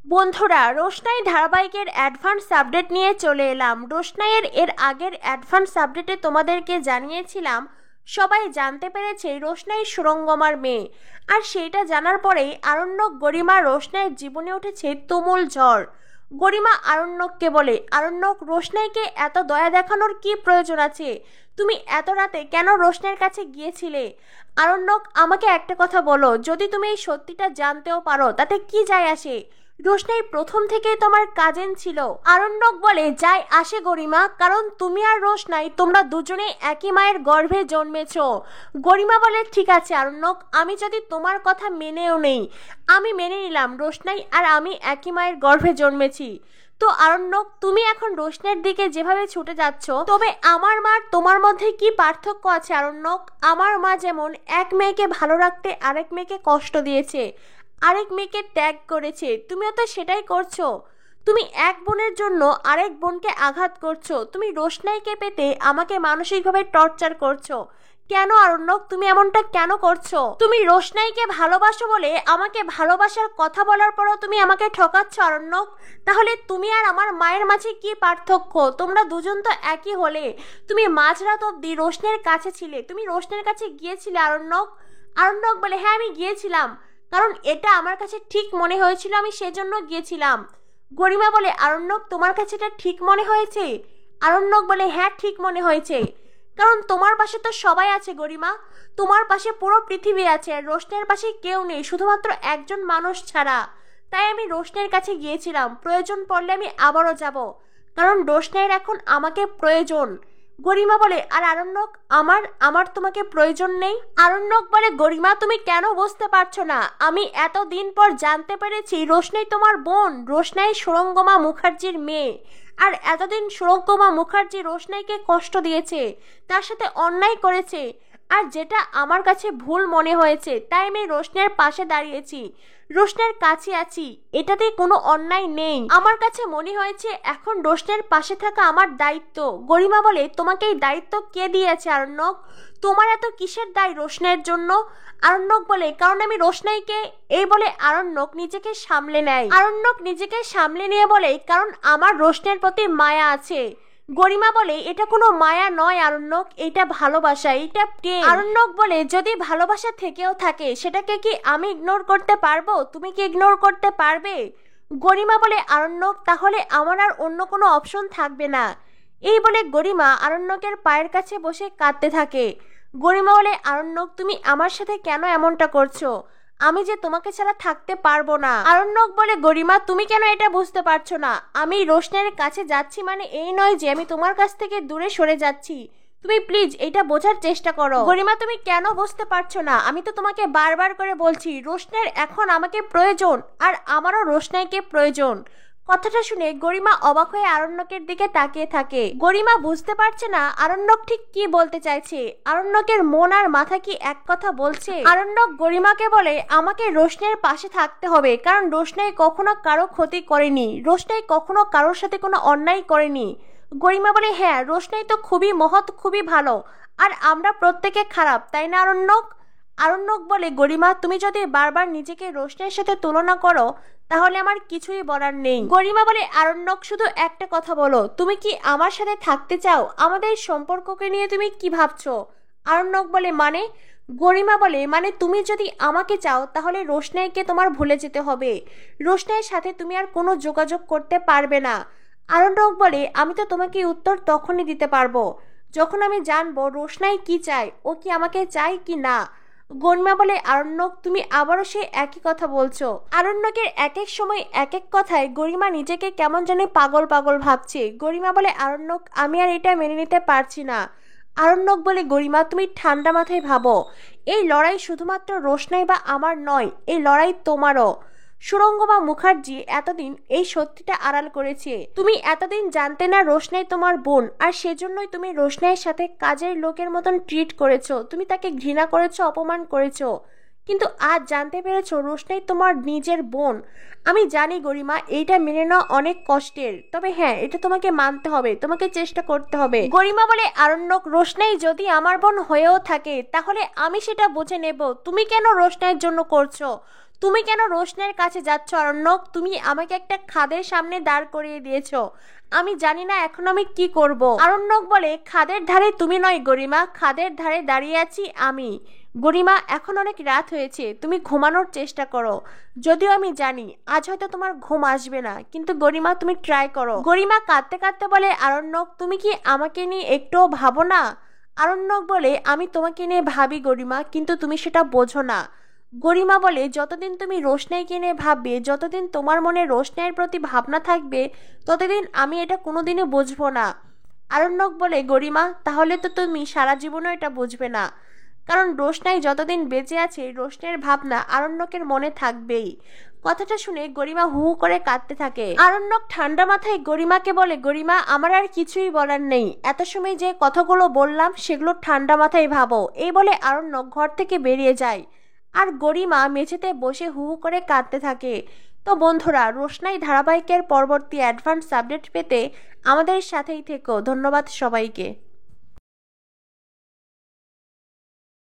বন্ধুরা, রোশনাই ধারাবাহিকের advance update নিয়ে চলে এলাম। রোশনাইয়ের এর আগের অ্যাডভান্স আপডেটে তোমাদেরকে জানিয়েছিলাম সবাই জানতে পেরেছে রোশনাই সুরঙ্গমার মেয়ে, আর সেইটা জানার পরেই আরণ্যক গরিমা রোশনাইয়ের জীবনে উঠেছে তুমুল ঝড়। গরিমা আরণ্যককে বলে, আরণ্যক, রোশনাইকে এত দয়া দেখানোর কি প্রয়োজন আছে? তুমি এত রাতে কেন রোশনাইয়ের কাছে গিয়েছিলে? আরণ্যক, আমাকে একটা কথা বলো, যদি তুমি এই সত্যিটা জানতেও পারো তাতে কি যায় আসে? রোশনাই প্রথম থেকেই তোমার কাজিন ছিল। আরণ্যক বলে, যাই আসে গরিমা, কারণ তুমি আর রোশনাই তোমরা দুজনেই একই মায়ের গর্ভে জন্মেছ। গরিমা বলে, ঠিক আছে আরণ্যক, আমি যদি তোমার কথা মেনেও নেই, আমি মেনে নিলাম রোশনাই আর আমি একই মায়ের গর্ভে জন্মেছি। তো আরণ্যক, তুমি এখন রোশনাইয়ের দিকে যেভাবে ছুটে যাচ্ছ, তবে আমার মার তোমার মধ্যে কি পার্থক্য আছে আরণ্যক? আমার মা যেমন এক মেয়েকে ভালো রাখতে আরেক মেয়েকে কষ্ট দিয়েছে, আরেক মেয়েকে ত্যাগ করেছে, তুমিও তো সেটাই করছো। তুমি এক বোনের জন্য আরেক বোনকে আঘাত করছো। তুমি রোশনাইকে পেতে আমাকে মানসিকভাবে টর্চার করছো। কেন আরণ্যক, তুমি এমনটা কেন করছো? তুমি রোশনাইকে ভালোবাসো বলে আমাকে ভালোবাসার কথা বলার পরও তুমি আমাকে ঠকাচ্ছ আরণ্যক। তাহলে তুমি আর আমার মায়ের মাঝে কি পার্থক্য? তোমরা দুজন তো একই হলে। তুমি মাঝরাত অব্দি রোশনাইয়ের কাছে ছিলে, তুমি রোশনাইয়ের কাছে গিয়েছিলে আরণ্যক। আরণ্যক বলে, হ্যাঁ আমি গিয়েছিলাম, কারণ এটা আমার কাছে ঠিক মনে হয়েছিল, আমি সেজন্য গিয়েছিলাম। গরিমা বলে, আরণ্যক, তোমার কাছে এটা ঠিক মনে হয়েছে? আরণ্যক বলে, হ্যাঁ ঠিক মনে হয়েছে, কারণ তোমার পাশে তো সবাই আছে গরিমা, তোমার পাশে পুরো পৃথিবী আছে, আর রোশনাইয়ের পাশে কেউ নেই শুধুমাত্র একজন মানুষ ছাড়া। তাই আমি রোশনাইয়ের কাছে গিয়েছিলাম, প্রয়োজন পড়লে আমি আবারও যাব, কারণ রোশনাইয়ের এখন আমাকে প্রয়োজন। গরিমা বলে, আর আরণ্যক, আমার আমার তোমাকে প্রয়োজন নেই? আরণ্যক বলে, গরিমা তুমি কেন বুঝতে পারছো না? আমি এতদিন পর জানতে পেরেছি রোশনাই তোমার বোন, রোশনাই সুরঙ্গমা মুখার্জির মেয়ে। আর এতদিন সুরঙ্গমা মুখার্জি রোশনাইকে কষ্ট দিয়েছে, তার সাথে অন্যায় করেছে, আর যেটা আমার কাছে ভুল মনে হয়েছে, তাই আমি রোশনাইয়ের পাশে দাঁড়িয়েছি, রোশনাইয়ের কাছে আছি, এটাতে কোনো অন্যায় নেই। আমার কাছে মনে হয়েছে এখন রোশনাইয়ের পাশে থাকা আমার দায়িত্ব। গরিমা বলে, তোমাকে এই দায়িত্ব কে দিয়েছে আরণ্যক? তোমার এত কিসের দায় রোশনাইয়ের জন্য? আরণ্যক বলে, কারণ আমি রোশনাইকে। এই বলে আরণ্যক নিজেকে সামলে নেয়। আরণ্যক নিজেকে সামলে নিয়ে বলে, কারণ আমার রোশনাইয়ের প্রতি মায়া আছে। গরিমা বলে, এটা কোনো মায়া নয় আরণ্যক, এটা ভালোবাসা, এটা প্রেম। আরণ্যক বলে, যদি ভালোবাসা থেকেও থাকে সেটাকে কি আমি ইগনোর করতে পারবো? তুমি কি ইগনোর করতে পারবে? গরিমা বলে, আরণ্যক, তাহলে আমার আর অন্য কোনো অপশন থাকবে না। এই বলে গরিমা আরণ্যকের পায়ের কাছে বসে কাঁদতে থাকে। গরিমা বলে, আরণ্যক, তুমি আমার সাথে কেন এমনটা করছো? আমি যে তোমাকে ছাড়া থাকতে পারবো না। আরণ্যক বলে, গরিমা তুমি কেন এটা বুঝতে পারছো না? আমি রোশনাইয়ের কাছে যাচ্ছি মানে এই নয় যে আমি তোমার কাছ থেকে দূরে সরে যাচ্ছি। তুমি প্লিজ এটা বোঝার চেষ্টা করো। গরিমা তুমি কেন বুঝতে পারছো না? আমি তো তোমাকে বারবার করে বলছি রোশনাইয়ের এখন আমাকে প্রয়োজন, আর আমারও রোশনাইকে প্রয়োজন। কথাটা শুনে গরিমা অবাক হয়ে আরণ্যকের দিকে তাকিয়ে থাকে। গরিমা বুঝতে পারছে না আরণ্যক ঠিক কি বলতে চাইছে। আরণ্যকের মন আর মাথা কি এক কথা বলছে? আরণ্যক গরিমাকে বলে, আমাকে রোশনাইয়ের পাশে থাকতে হবে, কারণ রোশনাই কখনো কারো ক্ষতি করেনি, রোশনাই কখনো কারোর সাথে কোনো অন্যায় করেনি। গরিমা বলে, হ্যাঁ রোশনাই তো খুবই মহৎ, খুবই ভালো, আর আমরা প্রত্যেকে খারাপ, তাই না আরণ্যক? আরণ্যক বলে, গরিমা তুমি যদি বারবার নিজেকে রোশনাইয়ের সাথে তুলনা করো তাহলে আমার কিছুই বলার নেই। গরিমা বলে, আরণ্যক শুধু একটা কথা বলো, তুমি কি আমার সাথে থাকতে চাও? আমাদের সম্পর্ককে নিয়ে তুমি কি ভাবছো? আরণ্যক বলে, মানে? গরিমা বলে, মানে তুমি যদি আমাকে চাও তাহলে রোশনাইকে তোমার ভুলে যেতে হবে, রোশনাইয়ের সাথে তুমি আর কোনো যোগাযোগ করতে পারবে না। আরণ্যক বলে, আমি তো তোমাকে উত্তর তখনই দিতে পারবো যখন আমি জানবো রোশনাই কি চায়, ও কি আমাকে চায় কি না। গরিমা বলে, আরণ্যক তুমি আবারও সে একই কথা বলছো। আরণ্যকের এক এক সময় এক এক কথায় গরিমা নিজেকে কেমন জানি পাগল পাগল ভাবছে। গরিমা বলে, আরণ্যক আমি আর এটা মেনে নিতে পারছি না। আরণ্যক বলে, গরিমা তুমি ঠান্ডা মাথায় ভাবো, এই লড়াই শুধুমাত্র রোশনাই বা আমার নয়, এই লড়াই তোমারও। সুরঙ্গমা মুখার্জি এতদিন এই সত্যিটা আড়াল করেছে। তুমি এতদিন জানতে না রোশনাই তোমার বোন, আর সেজন্যই তুমি রোশনাইয়ের সাথে কাজের লোকের মতন ট্রিট করেছো, তুমি তাকে ঘৃণা করেছো, অপমান করেছো, কিন্তু আজ জানতে পেরেছো রোশনাই তোমার নিজের বোন। আমি জানি গরিমা এইটা মেনে নেওয়া অনেক কষ্টের, তবে হ্যাঁ এটা তোমাকে মানতে হবে, তোমাকে চেষ্টা করতে হবে। গরিমা বলে, আরণ্যক রোশনাই যদি আমার বোন হয়েও থাকে তাহলে আমি সেটা বুঝে নেব, তুমি কেন রোশনাইয়ের জন্য করছো? তুমি কেন রোশনাইয়ের কাছে যাচ্ছ আরণ্যক? তুমি আমাকে একটা খাদের সামনে দাঁড় করিয়ে দিয়েছো, আমি জানি না এখন আমি কি করব। আরণ্যক বলে, খাদের ধারে তুমি নয় গরিমা, খাদের ধারে দাঁড়িয়ে আছি আমি। গরিমা, এখন অনেক রাত হয়েছে, তুমি ঘুমানোর চেষ্টা করো। যদিও আমি জানি আজ হয়তো তোমার ঘুম আসবে না, কিন্তু গরিমা তুমি ট্রাই করো। গরিমা কাঁদতে কাঁদতে বলে, আরণ্যক তুমি কি আমাকে নিয়ে একটুও ভাবো না? আরণ্যক বলে, আমি তোমাকে নিয়ে ভাবি গরিমা, কিন্তু তুমি সেটা বোঝো না। গরিমা বলে, যতদিন তুমি রোশনাইকে নিয়ে ভাববে, যতদিন তোমার মনে রোশনাইয়ের প্রতি ভাবনা থাকবে, ততদিন আমি এটা কোনোদিনও বুঝবো না। আরণ্যক বলে, গরিমা তাহলে তো তুমি সারা জীবনও এটা বুঝবে না, কারণ রোশনাই যতদিন বেঁচে আছে রোশনাইয়ের ভাবনা আরণ্যকের মনে থাকবেই। কথাটা শুনে গরিমা হু হু করে কাঁদতে থাকে। আরণ্যক ঠান্ডা মাথায় গরিমাকে বলে, গরিমা আমার আর কিছুই বলার নেই, এত সময় যে কথাগুলো বললাম সেগুলো ঠান্ডা মাথায় ভাবো। এই বলে আরণ্যক ঘর থেকে বেরিয়ে যায়, আর গরিমা মেঝেতে বসে হু হু করে কাঁদতে থাকে। তো বন্ধুরা, রোশনাই ধারাবাহিকের পরবর্তী অ্যাডভান্স আপডেট পেতে আমাদের সাথেই থেকো। ধন্যবাদ সবাইকে।